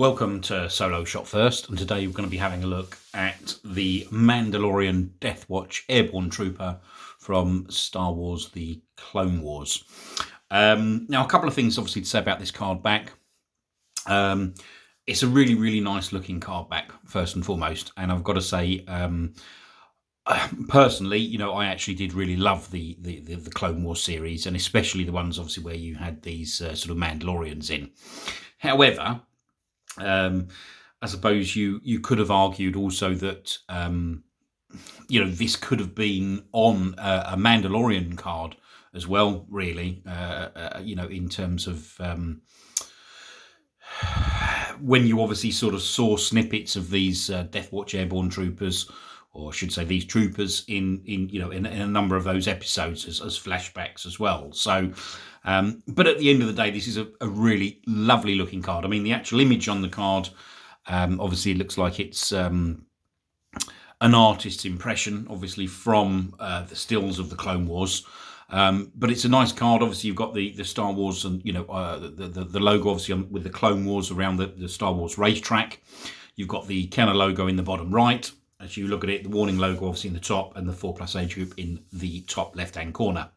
Welcome to Solo Shot First, and today we're going to be having a look at the Mandalorian Death Watch Airborne Trooper from Star Wars The Clone Wars. Now, a couple of things obviously to say about this card back. It's a really, really nice looking card back, first and foremost, and I've got to say, personally, I actually did really love the Clone Wars series, and especially the ones obviously where you had these sort of Mandalorians in. However, I suppose you could have argued also that this could have been on a Mandalorian card as well, really. In terms of when you obviously sort of saw snippets of these Death Watch Airborne troopers, or I should say these troopers in a number of those episodes as flashbacks as well. So, but at the end of the day, this is a really lovely looking card. I mean, the actual image on the card, obviously it looks like it's an artist's impression, obviously from the stills of the Clone Wars. But it's a nice card. Obviously, you've got the Star Wars and the logo obviously with the Clone Wars around the Star Wars racetrack. You've got the Kenner logo in the bottom right. As you look at it, the warning logo obviously in the top, and the 4+ age group in the top left-hand corner.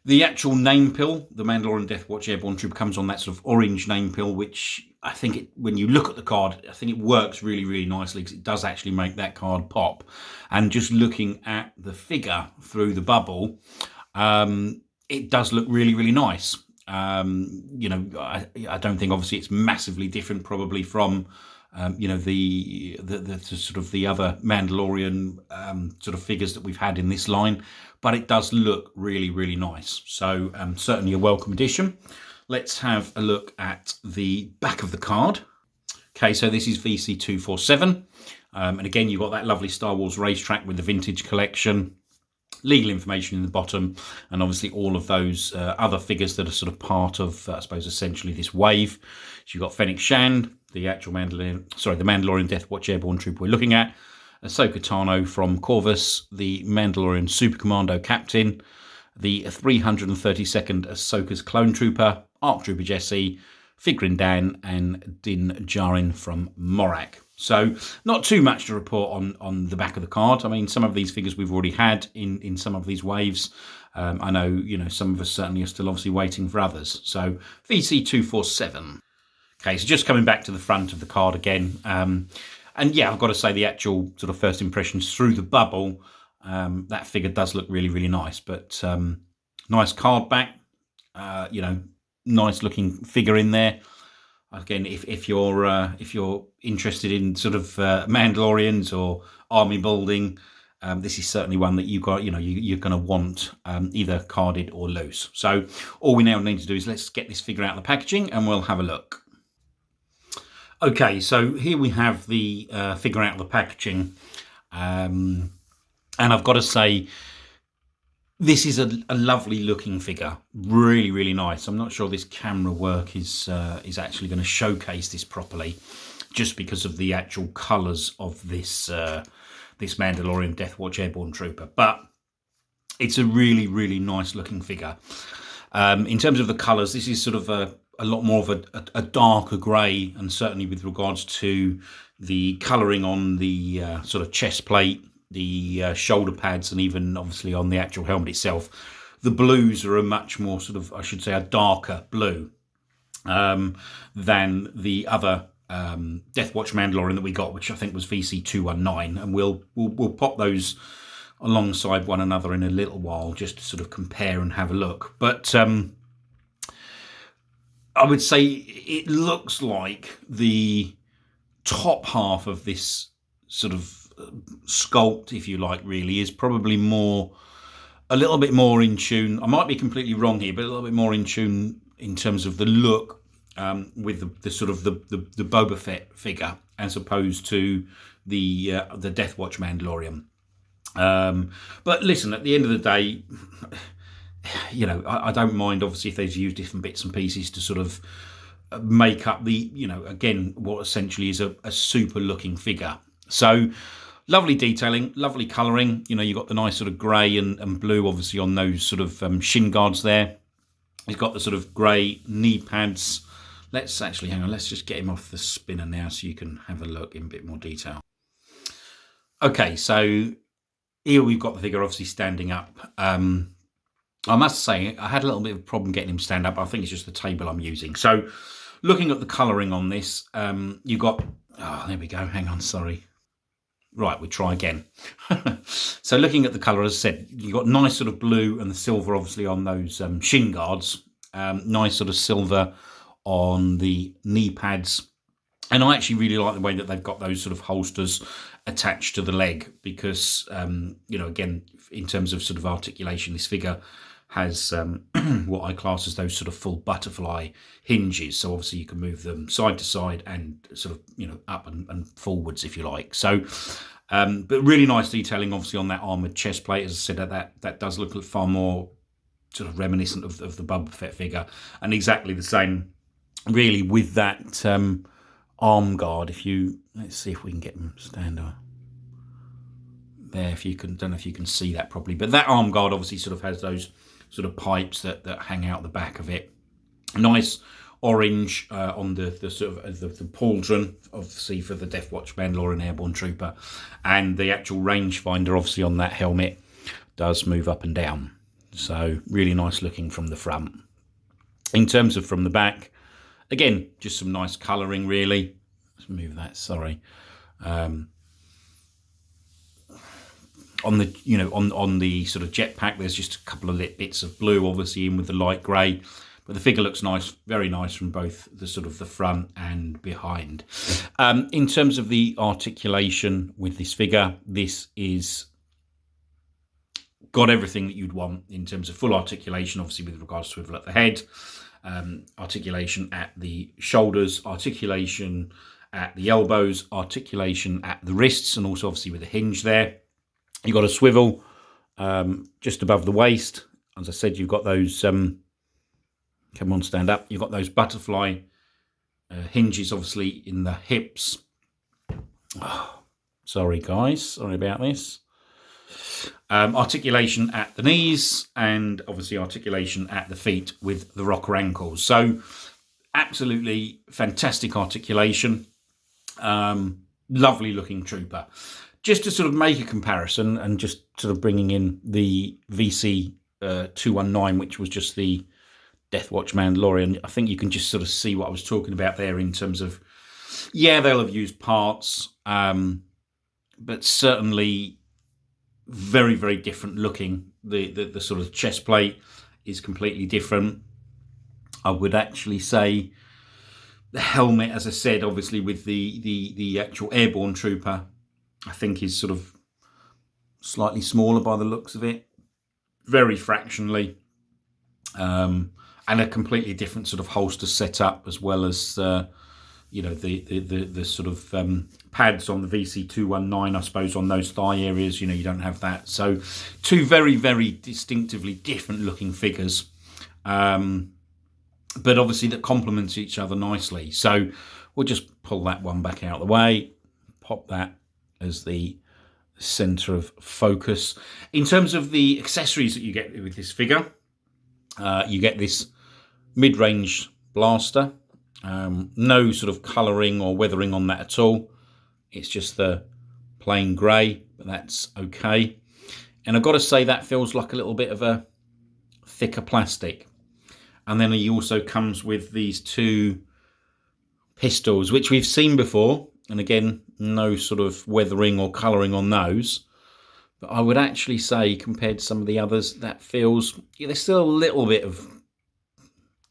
The actual name pill, the Mandalorian Death Watch Airborne Trooper, comes on that sort of orange name pill, which I think when you look at the card, I think it works really, really nicely because it does actually make that card pop. And just looking at the figure through the bubble, it does look really, really nice. I don't think obviously it's massively different probably from the sort of the other Mandalorian sort of figures that we've had in this line, but it does look really, really nice. So certainly a welcome addition. Let's have a look at the back of the card. Okay, so this is VC247. And again, you've got that lovely Star Wars racetrack with the vintage collection, legal information in the bottom, and obviously all of those other figures that are sort of part of, I suppose, essentially this wave. So you've got Fennec Shand, the actual the Mandalorian Death Watch Airborne Trooper we're looking at, Ahsoka Tano from Corvus, the Mandalorian Super Commando Captain, the 332nd Ahsoka's Clone Trooper, ARC Trooper Jesse, Figrin Dan, and Din Djarin from Morak. So not too much to report on the back of the card. I mean, some of these figures we've already had in some of these waves. I know, some of us certainly are still obviously waiting for others. So VC247. Okay, so just coming back to the front of the card again. And yeah, I've got to say the actual sort of first impressions through the bubble, that figure does look really, really nice. But nice card back, nice looking figure in there. Again, if you're interested in sort of Mandalorians or army building, this is certainly one that you're going to want either carded or loose. So all we now need to do is let's get this figure out of the packaging and we'll have a look. Okay, so here we have the figure out of the packaging, and I've got to say, this is a lovely looking figure, really, really nice. I'm not sure this camera work is actually going to showcase this properly, just because of the actual colours of this this Mandalorian Death Watch Airborne Trooper. But it's a really, really nice looking figure. In terms of the colours, this is sort of a lot more of a darker grey, and certainly with regards to the colouring on the sort of chest plate, the shoulder pads, and even obviously on the actual helmet itself, the blues are a much more sort of, I should say, a darker blue than the other Death Watch Mandalorian that we got, which I think was VC219, and we'll pop those alongside one another in a little while just to sort of compare and have a look. But I would say it looks like the top half of this sort of sculpt, if you like, really is probably a little bit more in tune. I might be completely wrong here, but a little bit more in tune in terms of the look with the sort of the Boba Fett figure as opposed to the Death Watch Mandalorian. But listen, at the end of the day, I don't mind obviously if they've used different bits and pieces to sort of make up the, again, what essentially is a super looking figure. So lovely detailing, lovely colouring. You've got the nice sort of grey and blue, obviously, on those sort of shin guards there. You've got the sort of grey knee pads, Let's actually, hang on, let's just get him off the spinner now so you can have a look in a bit more detail. Okay, so here we've got the figure obviously standing up. I must say, I had a little bit of a problem getting him stand up. I think it's just the table I'm using. So looking at the colouring on this, you've got, oh, there we go. Hang on, sorry. Right, we try again. So looking at the colour, as I said, you've got nice sort of blue and the silver obviously on those shin guards. Nice sort of silver on the knee pads. And I actually really like the way that they've got those sort of holsters attached to the leg because, you know, again, in terms of sort of articulation, this figure has what I class as those sort of full butterfly hinges. So obviously you can move them side to side and sort of, you know, up and forwards if you like. So, but really nice detailing obviously on that armoured chest plate. As I said, that does look far more sort of reminiscent of the Boba Fett figure, and exactly the same really with that arm guard. If you, let's see if we can get them stand up there, if you can, don't know if you can see that properly, but that arm guard obviously sort of has those sort of pipes that hang out the back of it. Nice orange on the sort of the pauldron, obviously for the Death Watch Mandalorian Airbourne Trooper, and the actual rangefinder obviously on that helmet does move up and down. So really nice looking from the front. In terms of from the back, again, just some nice colouring really. Let's move that, sorry. On the, you know, on the sort of jetpack, there's just a couple of lit bits of blue, obviously in with the light grey, but the figure looks nice, very nice from both the sort of the front and behind. In terms of the articulation with this figure, this is got everything that you'd want in terms of full articulation, obviously with regards to swivel at the head, articulation at the shoulders, articulation at the elbows, articulation at the wrists, and also obviously with a hinge there. You've got a swivel just above the waist. As I said, you've got those, come on, stand up. You've got those butterfly hinges, obviously, in the hips. Oh, sorry, guys. Sorry about this. Articulation at the knees, and obviously articulation at the feet with the rocker ankles. So absolutely fantastic articulation. Lovely looking trooper. Just to sort of make a comparison and just sort of bringing in the VC247, which was just the Death Watch Mandalorian, I think you can just sort of see what I was talking about there in terms of, yeah, they'll have used parts, but certainly very, very different looking. The sort of chest plate is completely different. I would actually say the helmet, as I said, obviously with the actual Airborne Trooper, I think is sort of slightly smaller by the looks of it, very fractionally, and a completely different sort of holster setup, as well as you know, the sort of pads on the VC247, I suppose, on those thigh areas. You know, you don't have that. So two very, very distinctively different looking figures, but obviously that complements each other nicely. So we'll just pull that one back out of the way, pop that as the center of focus. In terms of the accessories that you get with this figure, you get this mid-range blaster. No sort of colouring or weathering on that at all. It's just the plain grey, but that's okay. And I've got to say that feels like a little bit of a thicker plastic. And then he also comes with these two pistols, which we've seen before. And again, no sort of weathering or colouring on those. But I would actually say, compared to some of the others, that feels, yeah, there's still a little bit of,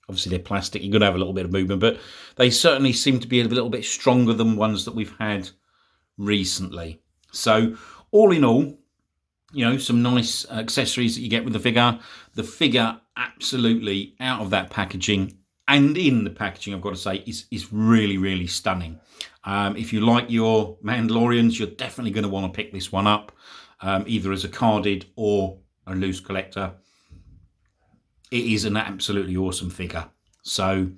obviously they're plastic, you're going to have a little bit of movement, but they certainly seem to be a little bit stronger than ones that we've had recently. So all in all, you know, some nice accessories that you get with the figure. The figure absolutely out of that packaging, and in the packaging, I've got to say, is really, really stunning. If you like your Mandalorians, you're definitely going to want to pick this one up, either as a carded or a loose collector. It is an absolutely awesome figure. So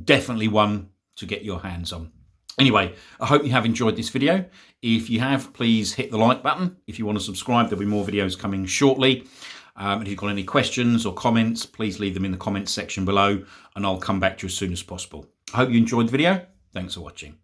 definitely one to get your hands on. Anyway, I hope you have enjoyed this video. If you have, please hit the like button. If you want to subscribe, there'll be more videos coming shortly. And if you've got any questions or comments, please leave them in the comments section below, and I'll come back to you as soon as possible. I hope you enjoyed the video. Thanks for watching.